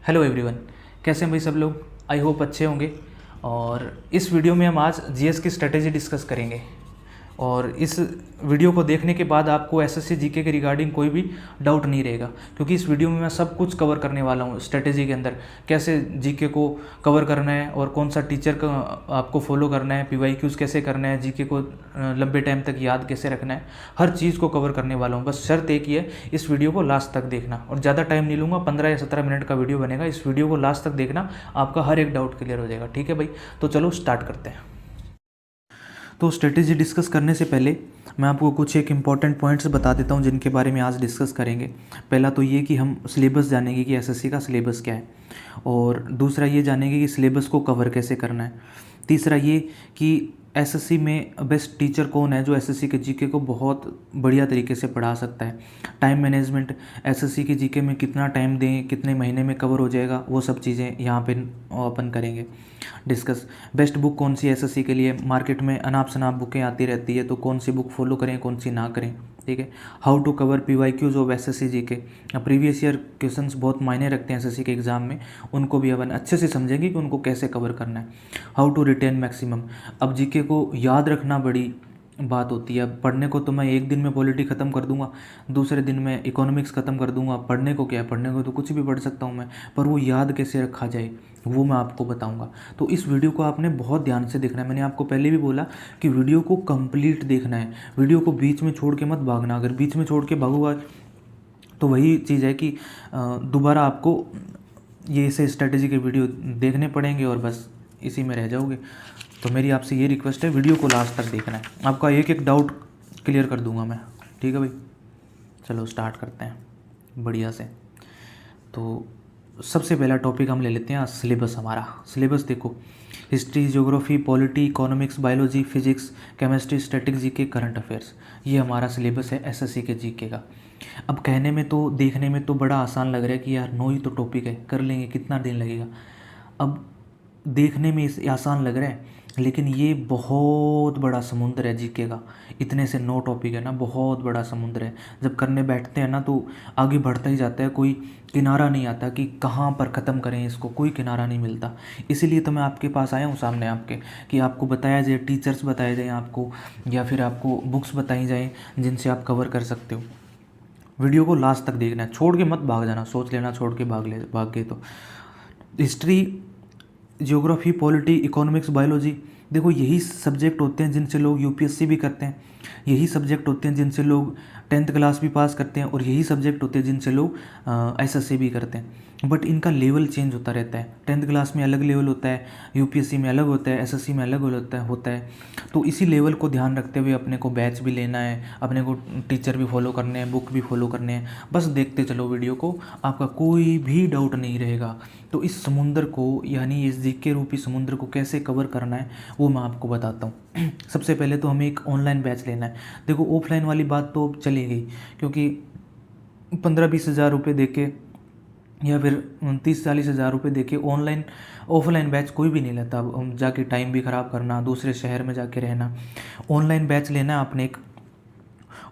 Hello everyone, कैसे हैं भाई सब लोग। आई होप अच्छे होंगे। और इस वीडियो में हम आज जीएस की स्ट्रेटेजी डिस्कस करेंगे। और इस वीडियो को देखने के बाद आपको एसएससी जीके के रिगार्डिंग कोई भी डाउट नहीं रहेगा, क्योंकि इस वीडियो में मैं सब कुछ कवर करने वाला हूँ। स्ट्रेटेजी के अंदर कैसे जीके को कवर करना है और कौन सा टीचर का आपको फॉलो करना है, पीवाईक्यूज़ कैसे करना है, जीके को लंबे टाइम तक याद कैसे रखना है, हर चीज़ को कवर करने वाला हूँ। बस शर्त एक ही है, इस वीडियो को लास्ट तक देखना। और ज़्यादा टाइम नहीं लूँगा, 15 या 17 मिनट का वीडियो बनेगा। इस वीडियो को लास्ट तक देखना, आपका हर एक डाउट क्लियर हो जाएगा। ठीक है भाई, तो चलो स्टार्ट करते हैं। तो स्ट्रेटेजी डिस्कस करने से पहले मैं आपको कुछ एक इम्पॉर्टेंट पॉइंट्स बता देता हूँ जिनके बारे में आज डिस्कस करेंगे। पहला तो ये कि हम सिलेबस जानेंगे कि एसएससी का सिलेबस क्या है, और दूसरा ये जानेंगे कि सिलेबस को कवर कैसे करना है। तीसरा ये कि एसएससी में बेस्ट टीचर कौन है जो एसएससी के जीके को बहुत बढ़िया तरीके से पढ़ा सकता है। टाइम मैनेजमेंट, एसएससी के जीके में कितना टाइम दें, कितने महीने में कवर हो जाएगा, वो सब चीज़ें यहाँ पे अपन करेंगे डिस्कस। बेस्ट बुक कौन सी एसएससी के लिए, मार्केट में अनाप शनाप बुकें आती रहती है, तो कौन सी बुक फॉलो करें, कौन सी ना करें। ठीक है। How to cover PYQs of SSC GK. Previous year questions बहुत मायने रखते हैं एसएससी के एग्जाम में, उनको भी अपन अच्छे से समझेंगे कि उनको कैसे कवर करना है। How to retain maximum. अब जीके को याद रखना बड़ी बात होती है। पढ़ने को तो मैं एक दिन में पॉलिटी ख़त्म कर दूंगा, दूसरे दिन में इकोनॉमिक्स ख़त्म कर दूंगा। पढ़ने को क्या है, पढ़ने को तो कुछ भी पढ़ सकता हूँ मैं, पर वो याद कैसे रखा जाए वो मैं आपको बताऊंगा। तो इस वीडियो को आपने बहुत ध्यान से देखना है। मैंने आपको पहले भी बोला कि वीडियो को कंप्लीट देखना है, वीडियो को बीच में छोड़ के मत भागना। अगर बीच में छोड़ के भागूंगा तो वही चीज़ है कि दोबारा आपको ये ऐसे स्ट्रेटेजी के वीडियो देखने पड़ेंगे और बस इसी में रह जाओगे। तो मेरी आपसे ये रिक्वेस्ट है, वीडियो को लास्ट तक देखना है, आपका एक एक डाउट क्लियर कर दूंगा मैं। ठीक है भाई, चलो स्टार्ट करते हैं बढ़िया से। तो सबसे पहला टॉपिक हम ले लेते हैं सिलेबस। हमारा सिलेबस देखो, history, geography, polity, economics, biology, physics, chemistry, static GK, current affairs, ये हमारा सिलेबस है एसएससी के जीके का। अब कहने में तो, देखने में तो बड़ा आसान लग रहा है कि यार 9 ही तो टॉपिक है, कर लेंगे, कितना दिन लगेगा। अब देखने में इस आसान लग रहा है, लेकिन ये बहुत बड़ा समुद्र है जीके का। इतने से 9 टॉपिक है ना, बहुत बड़ा समुद्र है। जब करने बैठते हैं ना तो आगे बढ़ता ही जाता है, कोई किनारा नहीं आता कि कहाँ पर ख़त्म करें इसको, कोई किनारा नहीं मिलता। इसीलिए तो मैं आपके पास आया हूँ सामने आपके, कि आपको बताया जाए, टीचर्स बताए जाएँ आपको, या फिर आपको बुक्स बताई जाएँ जिनसे आप कवर कर सकते हो। वीडियो को लास्ट तक देखना है, छोड़ के मत भाग जाना, सोच लेना छोड़ के भाग गए तो। History, geography, polity, economics, biology, देखो यही सब्जेक्ट होते हैं जिनसे लोग यूपीएससी भी करते हैं, यही सब्जेक्ट होते हैं जिनसे लोग 10th क्लास भी पास करते हैं, और यही सब्जेक्ट होते हैं जिनसे लोग एसएससी भी करते हैं। बट इनका लेवल चेंज होता रहता है। 10th क्लास में अलग लेवल होता है, यूपीएससी में अलग होता है, एसएससी में अलग होता है। तो इसी लेवल को ध्यान रखते हुए अपने को बैच भी लेना है, अपने को टीचर भी फॉलो करने हैं, बुक भी फॉलो करने हैं। बस देखते चलो वीडियो को, आपका कोई भी डाउट नहीं रहेगा। तो इस समुंदर को, यानी इस जीके रूपी समुद्र को कैसे कवर करना है वो मैं आपको बताता हूँ। सबसे पहले तो हमें एक ऑनलाइन बैच लेना है। देखो ऑफलाइन वाली बात तो चली गई, क्योंकि 15-20 हज़ार रुपये दे के या फिर 30-40 हज़ार रुपये दे के ऑफलाइन बैच कोई भी नहीं लेता। अब जाके टाइम भी ख़राब करना, दूसरे शहर में जाके रहना। ऑनलाइन बैच लेना है आपने एक,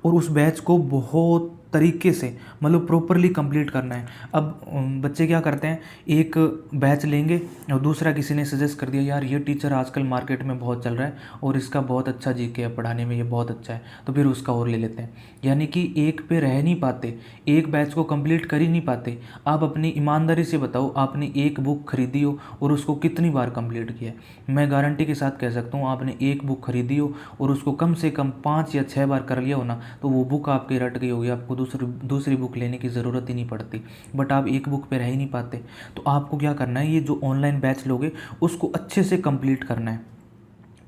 और उस बैच को बहुत तरीके से, मतलब प्रॉपरली कंप्लीट करना है। अब बच्चे क्या करते हैं, एक बैच लेंगे और दूसरा किसी ने सजेस्ट कर दिया, यार ये टीचर आजकल मार्केट में बहुत चल रहा है और इसका बहुत अच्छा जीके है, पढ़ाने में ये बहुत अच्छा है, तो फिर उसका और ले लेते हैं। यानी कि एक पे रह नहीं पाते, एक बैच को कंप्लीट कर ही नहीं पाते। आप अपनी ईमानदारी से बताओ, आपने एक बुक खरीदी हो और उसको कितनी बार कंप्लीट किया है। मैं गारंटी के साथ कह सकता हूँ, आपने एक बुक खरीदी हो और उसको कम से कम 5 या 6 बार कर लिया हो ना, तो वो बुक आपकी रट गई होगी, आपको दूसरी बुक लेने की ज़रूरत ही नहीं पड़ती। बट आप एक बुक पे रह ही नहीं पाते। तो आपको क्या करना है, ये जो ऑनलाइन बैच लोगे उसको अच्छे से कंप्लीट करना है,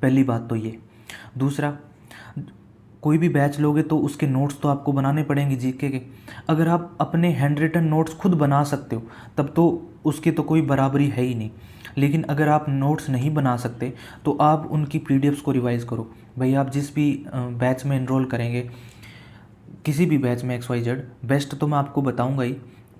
पहली बात तो ये। दूसरा, कोई भी बैच लोगे तो उसके नोट्स तो आपको बनाने पड़ेंगे जीके के। अगर आप अपने हैंड रिटन नोट्स खुद बना सकते हो तब तो उसकी तो कोई बराबरी है ही नहीं। लेकिन अगर आप नोट्स नहीं बना सकते तो आप उनकी पीडीएफ्स को रिवाइज़ करो। भाई आप जिस भी बैच में इनरोल करेंगे, किसी भी बैच में XYZ, बेस्ट तो मैं आपको बताऊंगा ही,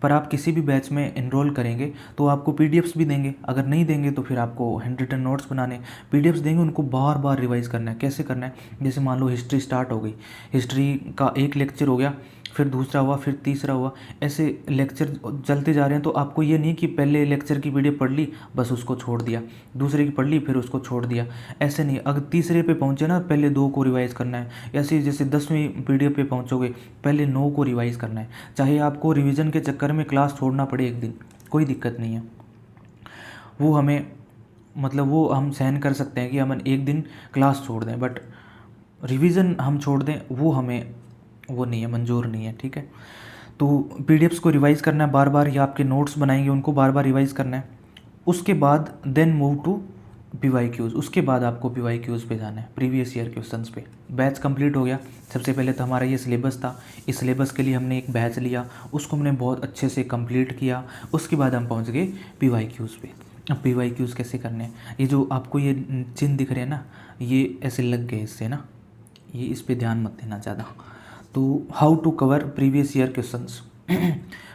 पर आप किसी भी बैच में इनरोल करेंगे तो आपको पीडीएफ्स भी देंगे। अगर नहीं देंगे तो फिर आपको हैंड रिटन नोट्स बनाने, पीडीएफ्स देंगे, उनको बार बार रिवाइज़ करना है। कैसे करना है, जैसे मान लो हिस्ट्री स्टार्ट हो गई, हिस्ट्री का एक लेक्चर हो गया, फिर दूसरा हुआ, फिर तीसरा हुआ, ऐसे लेक्चर चलते जा रहे हैं। तो आपको ये नहीं कि पहले लेक्चर की वीडियो पढ़ ली बस उसको छोड़ दिया, दूसरे की पढ़ ली फिर उसको छोड़ दिया, ऐसे नहीं। अगर तीसरे पे पहुँचे ना, पहले 2 को रिवाइज़ करना है। ऐसे जैसे 10वीं वीडियो पे पहुँचोगे, पहले 9 को रिवाइज़ करना है। चाहे आपको रिवीजन के चक्कर में क्लास छोड़ना पड़े एक दिन, कोई दिक्कत नहीं है, वो हमें मतलब वो हम सहन कर सकते हैं कि हम एक दिन क्लास छोड़ दें, बट रिवीजन हम छोड़ दें वो हमें वो नहीं है, मंजूर नहीं है, ठीक है। तो पीडीएफ्स को रिवाइज़ करना है बार बार, या आपके नोट्स बनाएंगे उनको बार बार रिवाइज़ करना है। उसके बाद देन मूव टू पीवाईक्यूज़, उसके बाद आपको पीवाईक्यूज़ पे जाना है, प्रीवियस ईयर क्वेश्चंस पे। बैच कंप्लीट हो गया। सबसे पहले तो हमारा ये सिलेबस था, इस सिलेबस के लिए हमने एक बैच लिया, उसको हमने बहुत अच्छे से कंप्लीट किया। उसके बाद हम पहुंच गए पीवाईक्यूज़ पे। अब पीवाईक्यूज़ कैसे करने हैं, ये जो आपको ये चिन्ह दिख रहे हैं ना, ये ऐसे लग गए इससे ना, ये इस पे ध्यान मत देना ज़्यादा। तो how to cover previous year questions.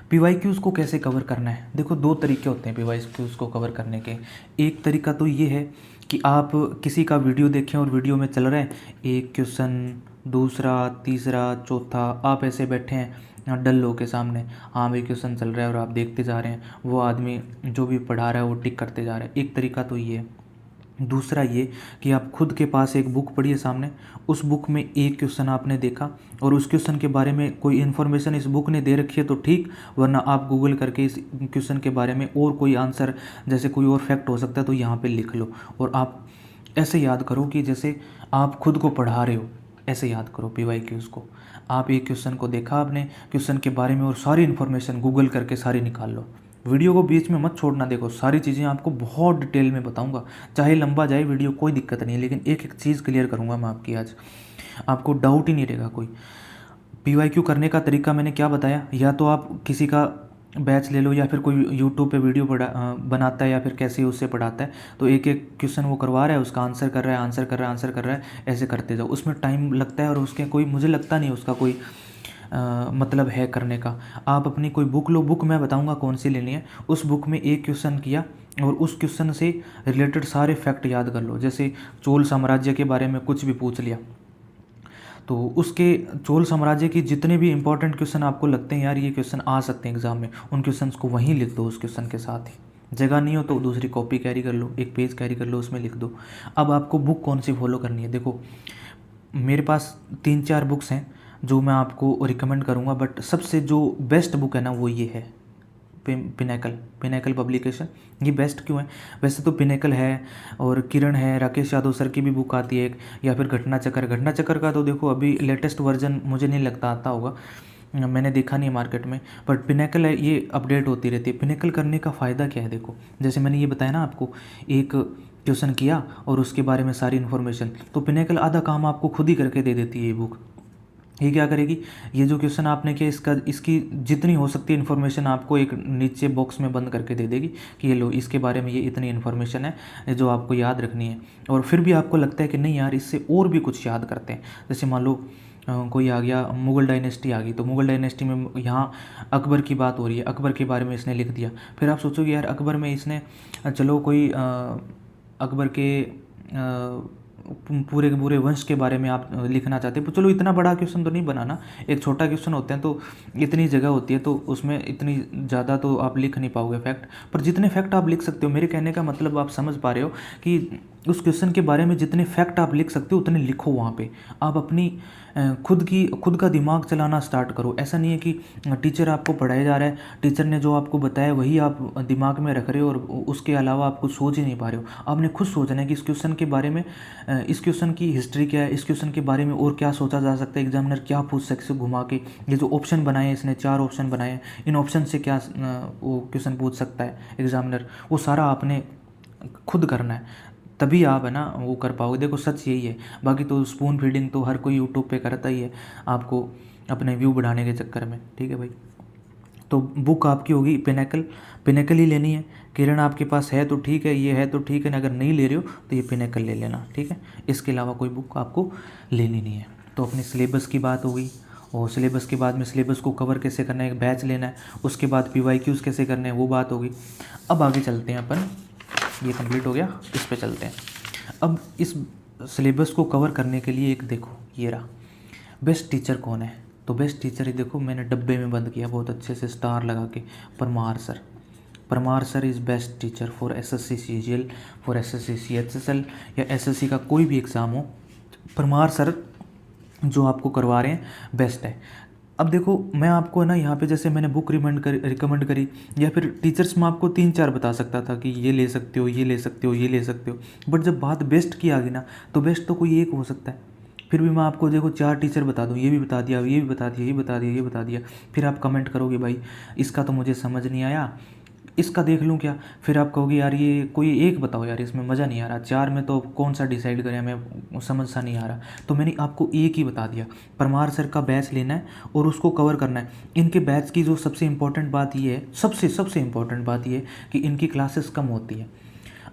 PYQs को कैसे कवर करना है, देखो 2 तरीके होते हैं पीवाईक्यूज़ को कवर करने के। एक तरीका तो ये है कि आप किसी का वीडियो देखें और वीडियो में चल रहा है एक क्वेश्चन, दूसरा, तीसरा, चौथा, आप ऐसे बैठे हैं डल लो के सामने, हाँ भाई क्वेश्चन चल रहा है और आप देखते जा रहे हैं, वो आदमी जो भी पढ़ा रहा है वो टिक करते जा रहा है। एक तरीका तो ये है। दूसरा ये कि आप खुद के पास एक बुक पढ़िए सामने, उस बुक में एक क्वेश्चन आपने देखा और उस क्वेश्चन के बारे में कोई इन्फॉर्मेशन इस बुक ने दे रखी है तो ठीक, वरना आप गूगल करके इस क्वेश्चन के बारे में और कोई आंसर, जैसे कोई और फैक्ट हो सकता है तो यहाँ पे लिख लो, और आप ऐसे याद करो कि जैसे आप खुद को पढ़ा रहे हो, ऐसे याद करो पीवाईक्यूज़ को। आप एक क्वेश्चन को देखा आपने, क्वेश्चन के बारे में और सारी इन्फॉर्मेशन गूगल करके सारी निकाल लो। वीडियो को बीच में मत छोड़ना, देखो सारी चीज़ें आपको बहुत डिटेल में बताऊंगा, चाहे लंबा जाए वीडियो कोई दिक्कत नहीं है, लेकिन एक एक चीज़ क्लियर करूंगा मैं आपकी आज, आपको डाउट ही नहीं रहेगा कोई। पीवाईक्यू करने का तरीका मैंने क्या बताया, या तो आप किसी का बैच ले लो, या फिर कोई यूट्यूब पे वीडियो बनाता है या फिर कैसे उससे पढ़ाता है, तो एक एक क्वेश्चन वो करवा रहा है, उसका आंसर कर रहा है, आंसर कर रहा है, आंसर कर रहा है, ऐसे करते जाओ। उसमें टाइम लगता है और उसके कोई, मुझे लगता नहीं उसका कोई मतलब है करने का। आप अपनी कोई बुक लो, बुक मैं बताऊंगा कौन सी लेनी है, उस बुक में एक क्वेश्चन किया और उस क्वेश्चन से रिलेटेड सारे फैक्ट याद कर लो। जैसे चोल साम्राज्य के बारे में कुछ भी पूछ लिया, तो उसके चोल साम्राज्य की जितने भी इंपॉर्टेंट क्वेश्चन आपको लगते हैं यार ये क्वेश्चन आ सकते हैं एग्जाम में, उन क्वेश्चंस को वहीं लिख दो, उस क्वेश्चन के साथ ही। जगह नहीं हो तो दूसरी कॉपी कैरी कर लो, एक पेज कैरी कर लो, उसमें लिख दो। अब आपको बुक कौन सी फॉलो करनी है, देखो मेरे पास 3-4 बुक्स हैं जो मैं आपको रिकमेंड करूँगा, बट सबसे जो बेस्ट बुक है ना वो ये है, पिनेकल पब्लिकेशन। ये बेस्ट क्यों है, वैसे तो पिनेकल है और किरण है, राकेश यादव सर की भी बुक आती है एक, या फिर घटना चक्कर का तो देखो अभी लेटेस्ट वर्जन मुझे नहीं लगता आता होगा, मैंने देखा नहीं मार्केट में, बट पिनेकल है, ये अपडेट होती रहती है। पिनेकल करने का फ़ायदा क्या है, देखो जैसे मैंने ये बताया ना आपको, एक क्वेश्चन किया और उसके बारे में सारी इन्फॉर्मेशन, तो पिनेकल आधा काम आपको खुद ही करके दे देती है ये बुक। ये क्या करेगी, ये जो क्वेश्चन आपने किया इसकी जितनी हो सकती है इन्फॉर्मेशन आपको एक नीचे बॉक्स में बंद करके दे देगी कि ये लो, इसके बारे में ये इतनी इन्फॉर्मेशन है जो आपको याद रखनी है। और फिर भी आपको लगता है कि नहीं यार इससे और भी कुछ याद करते हैं, जैसे मान लो कोई आ गया, मुग़ल डायनेस्टी आ गई, तो मुग़ल डायनेस्टी में यहाँ अकबर की बात हो रही है, अकबर के बारे में इसने लिख दिया। फिर आप सोचोगे यार अकबर में इसने, चलो कोई अकबर के पूरे के पूरे वंश के बारे में आप लिखना चाहते हैं, तो चलो इतना बड़ा क्वेश्चन तो नहीं बनाना, एक छोटा क्वेश्चन होते हैं तो इतनी जगह होती है, तो उसमें इतनी ज़्यादा तो आप लिख नहीं पाओगे फैक्ट, पर जितने फैक्ट आप लिख सकते हो, मेरे कहने का मतलब आप समझ पा रहे हो कि उस क्वेश्चन के बारे में जितने फैक्ट आप लिख सकते हो उतने लिखो वहाँ पे। आप अपनी खुद का दिमाग चलाना स्टार्ट करो। ऐसा नहीं है कि टीचर आपको पढ़ाया जा रहा है, टीचर ने जो आपको बताया वही आप दिमाग में रख रहे हो और उसके अलावा आप कुछ सोच ही नहीं पा रहे हो। आपने खुद सोचना है कि इस क्वेश्चन के बारे में, इस क्वेश्चन की हिस्ट्री क्या है, इस क्वेश्चन के बारे में और क्या सोचा जा सकता है, एग्जामिनर क्या पूछ सकते घुमा के। ये जो ऑप्शन बनाए हैं, इसने 4 ऑप्शन बनाए हैं, इन ऑप्शन से क्या वो क्वेश्चन पूछ सकता है एग्जामिनर, वो सारा आपने खुद करना है, तभी आप है ना वो कर पाओगे। देखो सच यही है, बाकी तो स्पून फीडिंग तो हर कोई यूट्यूब पे करता ही है आपको अपने व्यू बढ़ाने के चक्कर में, ठीक है भाई। तो बुक आपकी होगी पिनेकल ही लेनी है। किरण आपके पास है तो ठीक है, ये है तो ठीक है, अगर नहीं ले रहे हो तो ये पिनेकल ले लेना, ठीक है। इसके अलावा कोई बुक आपको लेनी नहीं है। तो अपने सिलेबस की बात हो गई, और सिलेबस के बाद में सिलेबस को कवर कैसे करना है, एक बैच लेना है, उसके बाद PYQs कैसे करने हैं वो बात होगी। अब आगे चलते हैं अपन, ये कंप्लीट हो गया, इस पे चलते हैं। अब इस सिलेबस को कवर करने के लिए एक देखो ये रहा, बेस्ट टीचर कौन है। तो बेस्ट टीचर ही देखो मैंने डब्बे में बंद किया बहुत अच्छे से स्टार लगा के, Parmar sir. Parmar sir is best teacher for SSC CGL, for SSC CHSL या एसएससी का कोई भी एग्ज़ाम हो, परमार सर जो आपको करवा रहे हैं बेस्ट है। अब देखो मैं आपको है ना यहाँ पे जैसे मैंने बुक रिकमेंड करी या फिर टीचर्स में आपको 3-4 बता सकता था कि ये ले सकते हो, ये ले सकते हो, ये ले सकते हो, बट जब बात बेस्ट की आ गई ना तो बेस्ट तो कोई एक हो सकता है। फिर भी मैं आपको देखो 4 टीचर बता दूँ, ये भी बता दिया, ये भी बता दिया, ये बता दिया, ये बता दिया, फिर आप कमेंट करोगे भाई इसका तो मुझे समझ नहीं आया, इसका देख लूँ क्या, फिर आप कहोगे यार ये कोई एक बताओ यार, इसमें मज़ा नहीं आ रहा, 4 में तो कौन सा डिसाइड करें, हमें समझ सा नहीं आ रहा। तो मैंने आपको एक ही बता दिया, परमार सर का बैच लेना है और उसको कवर करना है। इनके बैच की जो सबसे इम्पोर्टेंट बात ये है, सबसे इम्पोर्टेंट बात ये है कि इनकी क्लासेस कम होती है।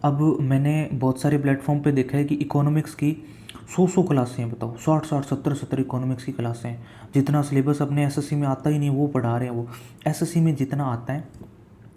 अब मैंने बहुत सारे प्लेटफॉर्म पे देखा है कि इकोनॉमिक्स की 100 क्लासें हैं, बताओ 60 70 इकोनॉमिक्स की क्लासें हैं। जितना सिलेबस अपने एसएससी में आता ही नहीं वो पढ़ा रहे हैं। वो एसएससी में जितना आता है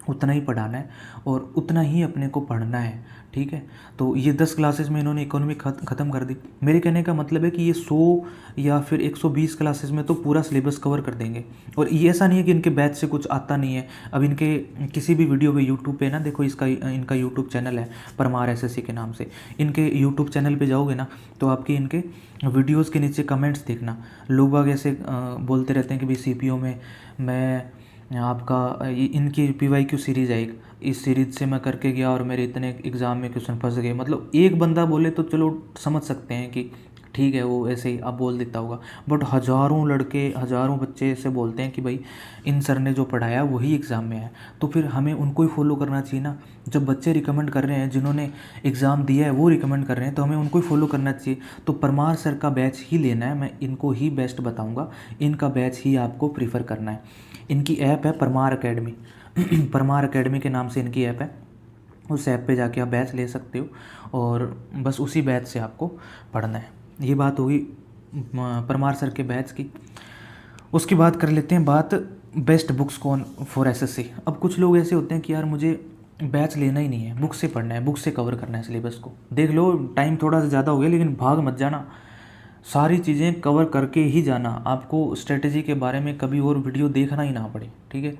उतना ही पढ़ाना है और उतना ही अपने को पढ़ना है, ठीक है। तो ये 10 क्लासेस में इन्होंने इकोनॉमिक ख़त्म कर दी। मेरे कहने का मतलब है कि ये 100 या फिर 120 क्लासेस में तो पूरा सिलेबस कवर कर देंगे। और ये ऐसा नहीं है कि इनके बैच से कुछ आता नहीं है। अब इनके किसी भी वीडियो पे यूट्यूब पे ना देखो, इनका यूट्यूब चैनल है परमार एसएससी के नाम से। इनके यूट्यूब चैनल पे जाओगे ना तो आपके इनके वीडियोज़ के नीचे कमेंट्स देखना, लोग बाग ऐसे बोलते रहते हैं कि भाई सीपीओ में मैं आपका इनकी PYQ सीरीज़ है एक, इस सीरीज़ से मैं करके गया और मेरे इतने एग्ज़ाम में क्वेश्चन फंस गए। मतलब एक बंदा बोले तो चलो समझ सकते हैं कि ठीक है वो ऐसे ही अब बोल देता होगा, बट हज़ारों लड़के हज़ारों बच्चे ऐसे बोलते हैं कि भाई इन सर ने जो पढ़ाया वही एग्ज़ाम में है। तो फिर हमें उनको ही फॉलो करना चाहिए ना। जब बच्चे रिकमेंड कर रहे हैं, जिन्होंने एग्ज़ाम दिया है वो रिकमेंड कर रहे हैं, तो हमें उनको ही फॉलो करना चाहिए। तो परमार सर का बैच ही लेना है, मैं इनको ही बेस्ट बताऊँगा, इनका बैच ही आपको प्रीफर करना है। इनकी ऐप है परमार अकेडमी परमार अकेडमी के नाम से इनकी ऐप है। उस ऐप पे जाके आप बैच ले सकते हो और बस उसी बैच से आपको पढ़ना है। ये बात होगी परमार सर के बैच की। उसकी बात कर लेते हैं बात बेस्ट बुक्स कौन फॉर एसएससी। अब कुछ लोग ऐसे होते हैं कि यार मुझे बैच लेना ही नहीं है, बुक से पढ़ना है, बुक से कवर करना है सिलेबस को। देख लो टाइम थोड़ा सा ज़्यादा हो गया लेकिन भाग मत जाना, सारी चीज़ें कवर करके ही जाना। आपको स्ट्रेटजी के बारे में कभी और वीडियो देखना ही ना पड़े, ठीक है।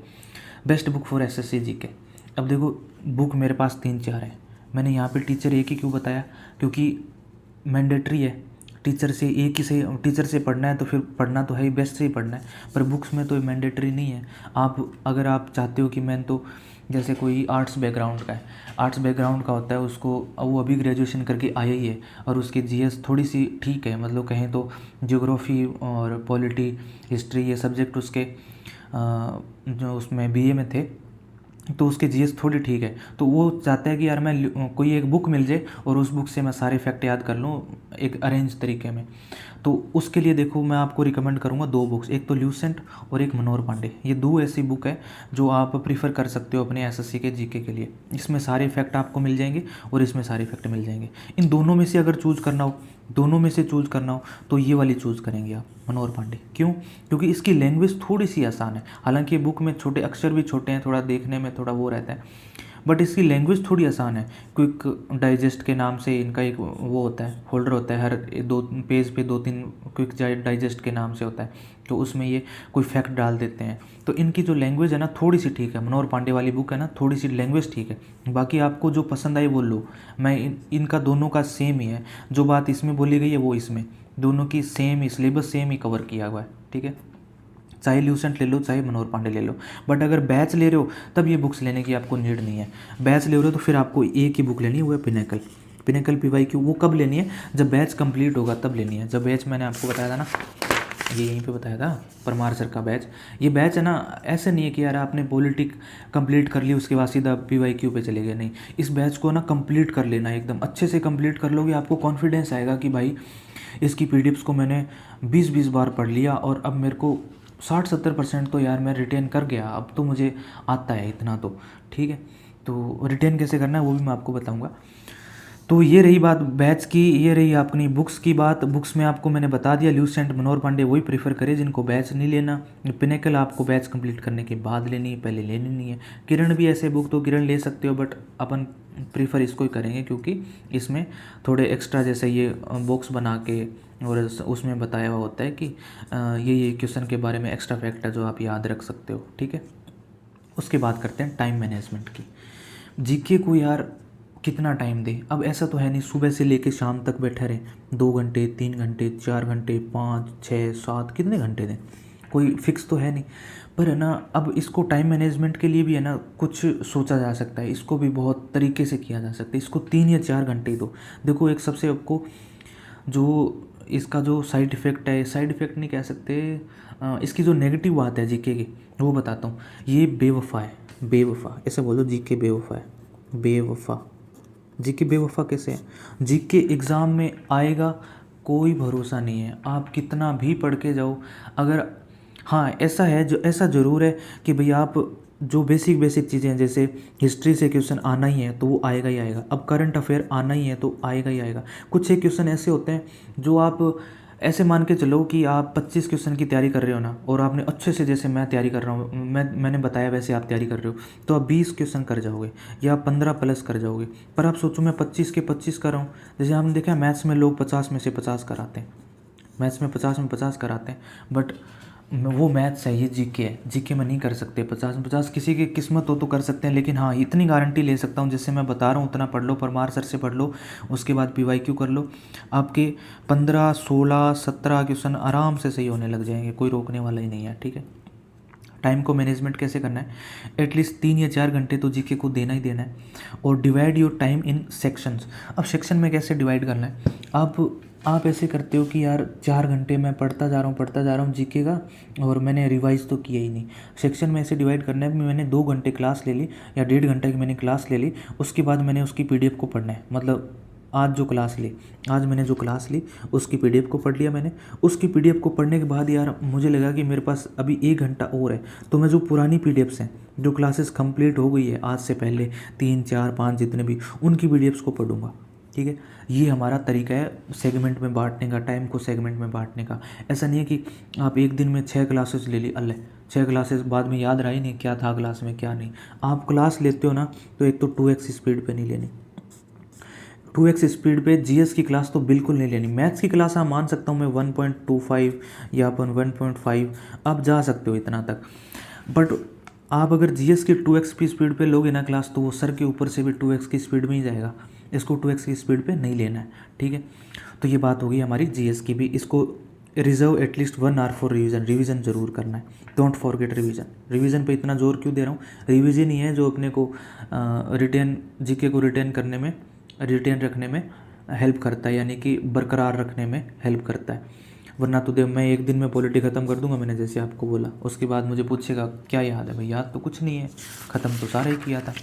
Best book for SSC GK. अब देखो बुक मेरे पास 3-4 हैं। मैंने यहाँ पे टीचर एक ही क्यों बताया, क्योंकि मैंडेटरी है। टीचर से पढ़ना है तो फिर पढ़ना तो है ही, बेस्ट से ही पढ़ना है। पर बुक्स में तो मैंडेटरी नहीं है। अगर आप चाहते हो कि मैं तो जैसे कोई आर्ट्स बैकग्राउंड का है, आर्ट्स बैकग्राउंड का होता है, उसको वो अभी ग्रेजुएशन करके आया ही है और उसकी जीएस थोड़ी सी ठीक है, मतलब कहें तो ज्योग्राफी और पॉलिटी हिस्ट्री ये सब्जेक्ट उसके जो उसमें बीए में थे तो उसके जीएस थोड़ी ठीक है। तो वो चाहता है कि यार मैं कोई एक बुक मिल जाए और उस बुक से मैं सारे फैक्ट याद कर लूँ एक अरेंज तरीके में। तो उसके लिए देखो मैं आपको रिकमेंड करूँगा 2 बुक्स, एक तो ल्यूसेंट और एक मनोहर पांडे। ये 2 ऐसी बुक है जो आप प्रीफर कर सकते हो अपने एसएससी के जीके के लिए। इसमें सारे फैक्ट आपको मिल जाएंगे और इसमें सारे फैक्ट मिल जाएंगे। इन दोनों में से अगर चूज़ करना हो तो ये वाली चूज़ करेंगे आप, मनोहर पांडे। क्यों? क्योंकि इसकी लैंग्वेज थोड़ी सी आसान है। हालांकि बुक में छोटे अक्षर भी छोटे हैं, थोड़ा देखने में थोड़ा वो रहता है, बट इसकी लैंग्वेज थोड़ी आसान है। क्विक डाइजेस्ट के नाम से इनका एक वो होता है, फोल्डर होता है, हर 2 पेज पे 2-3 क्विक डाइजेस्ट के नाम से होता है। तो उसमें ये कोई फैक्ट डाल देते हैं। तो इनकी जो लैंग्वेज है ना थोड़ी सी ठीक है, मनोहर पांडे वाली बुक है ना, थोड़ी सी लैंग्वेज ठीक है। बाकी आपको जो पसंद आई वो लो। मैं इनका दोनों का सेम ही है, जो बात इसमें बोली गई है वो इसमें, दोनों की सेम ही सिलेबस सेम ही कवर किया हुआ है, ठीक है। चाहे ल्यूसेंट ले लो चाहे मनोहर पांडे ले लो। बट अगर बैच ले रहे हो तब ये बुक्स लेने की आपको नीड नहीं है। बैच ले रहे हो तो फिर आपको एक ही बुक लेनी है, वो है पिनेकल PYQ। वो कब लेनी है? जब बैच कंप्लीट होगा तब लेनी है। जब बैच मैंने आपको बताया था ना, ये यहीं पे बताया था परमार सर का बैच। ये बैच है ना, ऐसे नहीं है कि यार आपने पॉलिटिक कंप्लीट कर ली उसके बाद सीधा PYQ पे चले गए, नहीं। इस बैच को ना कंप्लीट कर लेना, एकदम अच्छे से कंप्लीट कर लोगे, आपको कॉन्फिडेंस आएगा कि भाई इसकी PDFs को मैंने 20-20 बार पढ़ लिया और अब मेरे को 60-70% तो यार मैं रिटेन कर गया, अब तो मुझे आता है इतना तो, ठीक है। तो रिटेन कैसे करना है वो भी मैं आपको बताऊंगा। तो ये रही बात बैच की, ये रही अपनी बुक्स की बात। बुक्स में आपको मैंने बता दिया, ल्यूसेंट, मनोहर पांडे वही प्रीफर करें जिनको बैच नहीं लेना। पिनेकल आपको बैच कंप्लीट करने के बाद लेनी है, पहले लेनी नहीं है। किरण भी ऐसे बुक तो किरण ले सकते हो, बट अपन प्रीफर इसको ही करेंगे क्योंकि इसमें थोड़े एक्स्ट्रा जैसे ये बॉक्स बना के और उसमें बताया हुआ होता है कि ये क्वेश्चन के बारे में एक्स्ट्रा फैक्ट है जो आप याद रख सकते हो, ठीक है। उसके बाद करते हैं टाइम मैनेजमेंट की। जीके को यार कितना टाइम दे? अब ऐसा तो है नहीं सुबह से लेके शाम तक बैठे रहे, 2 घंटे 3 घंटे 4 घंटे 5 6 7 कितने घंटे दें, कोई फिक्स तो है नहीं। पर है ना, अब इसको टाइम मैनेजमेंट के लिए भी है ना कुछ सोचा जा सकता है, इसको भी बहुत तरीके से किया जा सकता है। इसको 3 या 4 घंटे ही दो। देखो एक सबसे आपको जो इसका जो साइड इफ़ेक्ट है, साइड इफ़ेक्ट नहीं कह सकते, इसकी जो नेगेटिव बात है जीके की वो बताता हूँ। ये बेवफा है, बेवफा ऐसे बोलो, जीके बेवफा है, बेवफा। जीके बेवफा कैसे है? जीके एग्ज़ाम में आएगा कोई भरोसा नहीं है, आप कितना भी पढ़ के जाओ। अगर हाँ ऐसा है, जो ऐसा ज़रूर है कि भाई आप जो बेसिक बेसिक चीज़ें हैं जैसे हिस्ट्री से क्वेश्चन आना ही है तो वो आएगा ही आएगा। अब करंट अफेयर आना ही है तो आएगा ही आएगा। कुछ एक क्वेश्चन ऐसे होते हैं जो आप ऐसे मान के चलो कि आप 25 क्वेश्चन की तैयारी कर रहे हो ना, और आपने अच्छे से, जैसे मैं तैयारी कर रहा हूँ, मैंने बताया वैसे आप तैयारी कर रहे हो, तो आप 20 क्वेश्चन कर जाओगे या 15 प्लस कर जाओगे। पर आप सोचो मैं 25 के 25 कर रहा हूँ। जैसे हमने देखा मैथ्स में लोग 50 में से 50 कराते हैं, मैथ्स में 50 में 50 कराते हैं, बट वो मैथ्स है, ये जीके है, जीके में नहीं कर सकते 50 में 50। किसी की किस्मत हो तो कर सकते हैं, लेकिन हाँ इतनी गारंटी ले सकता हूँ जैसे मैं बता रहा हूँ उतना पढ़ लो, परमार सर से पढ़ लो, उसके बाद पीवाईक्यू कर लो, आपके 15 16 17 क्वेश्चन आराम से सही होने लग जाएंगे, कोई रोकने वाला ही नहीं है, ठीक है। टाइम को मैनेजमेंट कैसे करना है? एटलीस्ट 3 या 4 घंटे तो जीके को देना ही देना है। और divide your time in sections. अब सेक्शन में कैसे डिवाइड करना है? आप ऐसे करते हो कि यार 4 घंटे मैं पढ़ता जा रहा हूँ जीके का, और मैंने रिवाइज तो किया ही नहीं। सेक्शन में ऐसे डिवाइड करना है, मैंने 2 घंटे क्लास ले ली या 1.5 घंटे की मैंने क्लास ले ली, उसके बाद मैंने उसकी पीडीएफ को पढ़ना है। मतलब आज मैंने जो क्लास ली उसकी पीडीएफ को पढ़ लिया मैंने। उसकी पीडीएफ को पढ़ने के बाद यार मुझे लगा कि मेरे पास अभी 1 घंटा और है, तो मैं जो पुरानी पीडीएफ्स हैं, जो क्लासेस कंप्लीट हो गई है आज से पहले 3 4 5 जितने भी, उनकी पीडीएफ्स को पढ़ूंगा, ठीक है। ये हमारा तरीका है सेगमेंट में बांटने का, टाइम को सेगमेंट में बांटने का। ऐसा नहीं है कि आप एक दिन में 6 क्लासेस ले ली, अल्ले 6 क्लासेस बाद में याद रहा ही नहीं क्या था क्लास में क्या नहीं। आप क्लास लेते हो ना तो एक तो 2x स्पीड पे नहीं लेनी, 2x स्पीड पे जीएस की क्लास तो बिल्कुल नहीं लेनी। मैथ्स की क्लास आप मान सकता हूँ मैं 1.25 या अपन 1.5 आप जा सकते हो इतना तक, बट आप अगर जीएस की 2x की स्पीड पे लोगे ना क्लास, तो वो सर के ऊपर से भी 2x की स्पीड में ही जाएगा। इसको 2x की स्पीड पे नहीं लेना है, ठीक है। तो ये बात होगी हमारी जीएस की भी। इसको reserve at least 1 hour for revision ज़रूर करना है। डोंट फॉरगेट रिवीजन पे इतना जोर क्यों दे रहा हूँ? रिवीजन ही है जो अपने को जीके को रिटेन रखने में हेल्प करता है, यानी कि बरकरार रखने में हेल्प करता है। वरना तो मैं एक दिन में पॉलिटी ख़त्म कर दूंगा, मैंने जैसे आपको बोला, उसके बाद मुझे पूछेगा क्या याद है? भाई याद तो कुछ नहीं है, ख़त्म तो सारा ही किया था।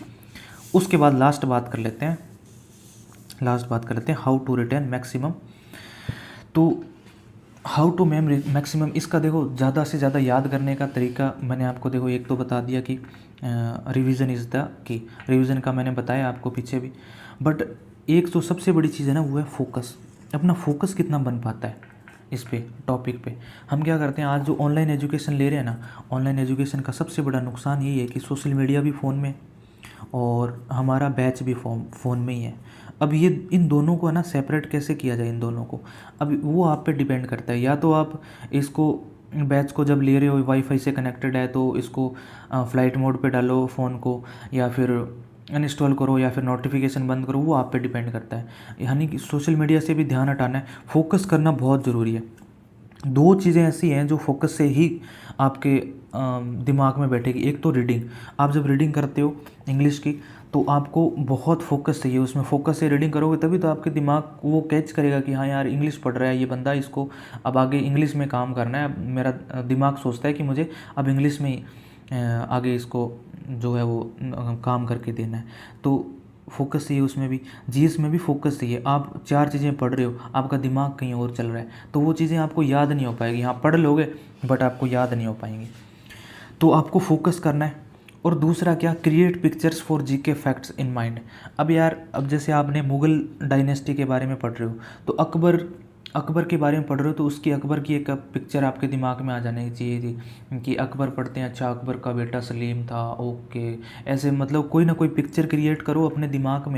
उसके बाद लास्ट बात कर लेते हैं हाउ टू रिटेन मैक्सिमम। तो हाउ टू मैक्सिमम, इसका देखो ज़्यादा से ज़्यादा याद करने का तरीका मैंने आपको देखो एक तो बता दिया कि revision is the key. Revision का मैंने बताया आपको पीछे भी, बट एक तो सबसे बड़ी चीज़ है ना, वो है फोकस। अपना फोकस कितना बन पाता है इस पे टॉपिक पे। हम क्या करते हैं, आज जो ऑनलाइन एजुकेशन ले रहे हैं ना, ऑनलाइन एजुकेशन का सबसे बड़ा नुकसान यही है कि सोशल मीडिया भी फ़ोन में और हमारा बैच भी फ़ोन में ही है। अब ये इन दोनों को है ना सेपरेट कैसे किया जाए इन दोनों को, अब वो आप पे डिपेंड करता है। या तो आप इसको बैच को जब ले रहे हो वाईफाई से कनेक्टेड है तो इसको फ्लाइट मोड पे डालो फ़ोन को, या फिर अनइंस्टॉल करो, या फिर नोटिफिकेशन बंद करो, वो आप पे डिपेंड करता है। यानी कि सोशल मीडिया से भी ध्यान हटाना है, फोकस करना बहुत ज़रूरी है। 2 चीज़ें ऐसी हैं जो फोकस से ही आपके दिमाग में बैठेगी। एक तो रीडिंग, आप जब रीडिंग करते हो इंग्लिश की तो आपको बहुत फोकस चाहिए, उसमें फोकस से रीडिंग करोगे तभी तो आपके दिमाग वो कैच करेगा कि हाँ यार इंग्लिश पढ़ रहा है ये बंदा, इसको अब आगे इंग्लिश में काम करना है। मेरा दिमाग सोचता है कि मुझे अब इंग्लिश में आगे इसको जो है वो काम करके देना है। तो फोकस चाहिए उसमें भी, जीएस में भी फोकस चाहिए। आप 4 चीज़ें पढ़ रहे हो, आपका दिमाग कहीं और चल रहा है, तो वो चीज़ें आपको याद नहीं हो पाएगी। हाँ पढ़ लोगे बट आपको याद नहीं हो पाएंगी। तो आपको फोकस करना है। और दूसरा क्या, create pictures for GK facts in mind. अब यार, अब जैसे आपने मुग़ल डायनेस्टी के बारे में पढ़ रहे हो तो अकबर के बारे में पढ़ रहे हो तो उसकी अकबर की एक पिक्चर आपके दिमाग में आ जानी चाहिए थी कि अकबर पढ़ते हैं, अच्छा अकबर का बेटा सलीम था, ओके। ऐसे मतलब कोई ना कोई पिक्चर क्रिएट करो अपने दिमाग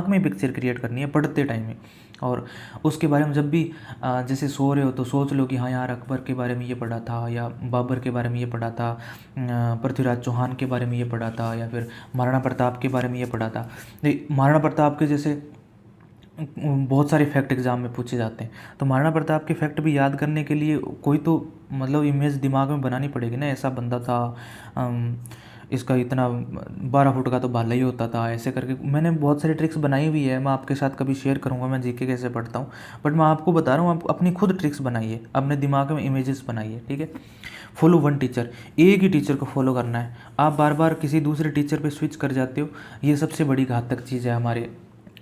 में पिक्चर क्रिएट करनी है पढ़ते टाइम में। और उसके बारे में जब भी जैसे सो रहे हो तो सोच लो कि हाँ यार अकबर के बारे में ये पढ़ा था, या बाबर के बारे में ये पढ़ा था, पृथ्वीराज चौहान के बारे में ये पढ़ा था, या फिर महाराणा प्रताप के बारे में ये पढ़ा था। महाराणा प्रताप के जैसे बहुत सारे फैक्ट एग्ज़ाम में पूछे जाते हैं, तो महाराणा प्रताप के फैक्ट भी याद करने के लिए कोई तो मतलब इमेज दिमाग में बनानी पड़ेगी ना। ऐसा बंदा था, इसका इतना 12 फुट का तो भाला ही होता था, ऐसे करके मैंने बहुत सारी ट्रिक्स बनाई हुई है। मैं आपके साथ कभी शेयर करूँगा मैं जीके कैसे पढ़ता हूँ, बट मैं आपको बता रहा हूँ आप अपनी खुद ट्रिक्स बनाइए, अपने दिमाग में इमेजेस बनाइए, ठीक है। फॉलो वन टीचर, एक ही टीचर को फॉलो करना है। आप बार बार किसी दूसरे टीचर पे स्विच कर जाते हो, ये सबसे बड़ी घातक चीज़ है हमारे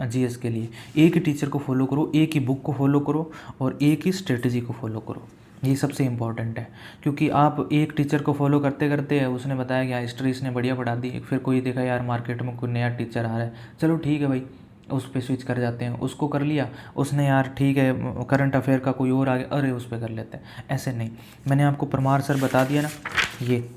जीएस के लिए। एक ही टीचर को फॉलो करो, एक ही बुक को फॉलो करो और एक ही स्ट्रेटजी को फॉलो करो, ये सबसे इम्पॉर्टेंट है। क्योंकि आप एक टीचर को फॉलो करते करते उसने बताया कि हिस्ट्री इसने बढ़िया पढ़ा दी, फिर कोई देखा यार मार्केट में कोई नया टीचर आ रहा है, चलो ठीक है भाई उस पर स्विच कर जाते हैं, उसको कर लिया उसने, यार ठीक है करंट अफेयर का कोई और आ गया, अरे उस पर कर लेते हैं। ऐसे नहीं, मैंने आपको परमार सर बता दिया ना, ये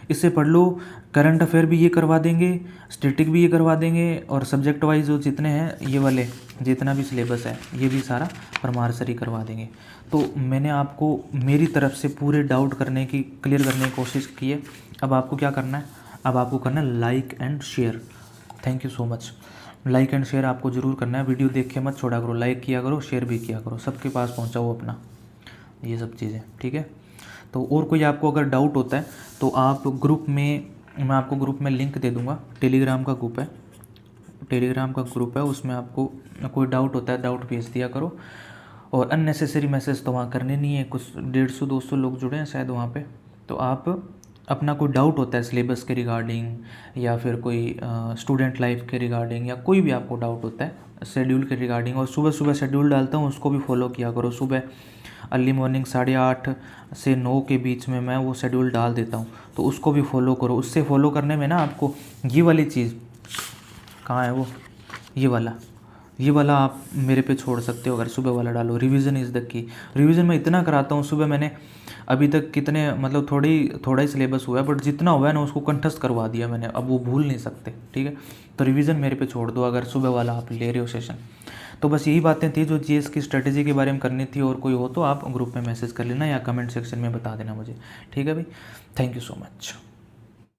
इससे पढ़ लो, करंट अफेयर भी ये करवा देंगे, स्टैटिक भी ये करवा देंगे, और सब्जेक्ट वाइज जो जितने हैं ये वाले जितना भी सिलेबस है ये भी सारा परमार सर ही करवा देंगे। तो मैंने आपको मेरी तरफ से पूरे डाउट क्लियर करने की कोशिश की है। अब आपको क्या करना है, अब आपको करना है like and share. Thank you so much. Like and share आपको ज़रूर करना है, वीडियो देख के मत छोड़ा करो, लाइक किया करो, शेयर भी किया करो, सबके पास पहुँचाओ अपना ये सब चीज़ें, ठीक है। तो और कोई आपको अगर डाउट होता है तो आप ग्रुप में, मैं आपको ग्रुप में लिंक दे दूँगा, टेलीग्राम का ग्रुप है, उसमें आपको कोई डाउट होता है डाउट भेज दिया करो। और अननेसेसरी मैसेज तो वहाँ करने नहीं है, कुछ 150-200 लोग जुड़े हैं शायद वहाँ पे, तो आप अपना कोई डाउट होता है सिलेबस के रिगार्डिंग या फिर कोई स्टूडेंट लाइफ के रिगार्डिंग या कोई भी आपको डाउट होता है शेड्यूल के रिगार्डिंग, और सुबह सुबह शेड्यूल डालता हूँ उसको भी फॉलो किया करो। सुबह अर्ली मॉर्निंग 8:30 से 9 के बीच में मैं वो शेड्यूल डाल देता हूँ, तो उसको भी फॉलो करो। उससे फॉलो करने में ना आपको ये वाली चीज़ कहाँ है, वो ये वाला आप मेरे पे छोड़ सकते हो, अगर सुबह वाला डालो, revision is the key. Revision मैं इतना कराता हूँ सुबह, मैंने अभी तक कितने मतलब थोड़ा ही सिलेबस हुआ है, बट जितना हुआ है ना उसको कंठस्थ करवा दिया मैंने, अब वो भूल नहीं सकते, ठीक है। तो रिवीजन मेरे पे छोड़ दो अगर सुबह वाला आप ले रहे हो सेशन। तो बस यही बातें थी जो जीएस की स्ट्रेटेजी के बारे में करनी थी, और कोई हो तो आप ग्रुप में मैसेज कर लेना या कमेंट सेक्शन में बता देना मुझे, ठीक है भाई। Thank you so much.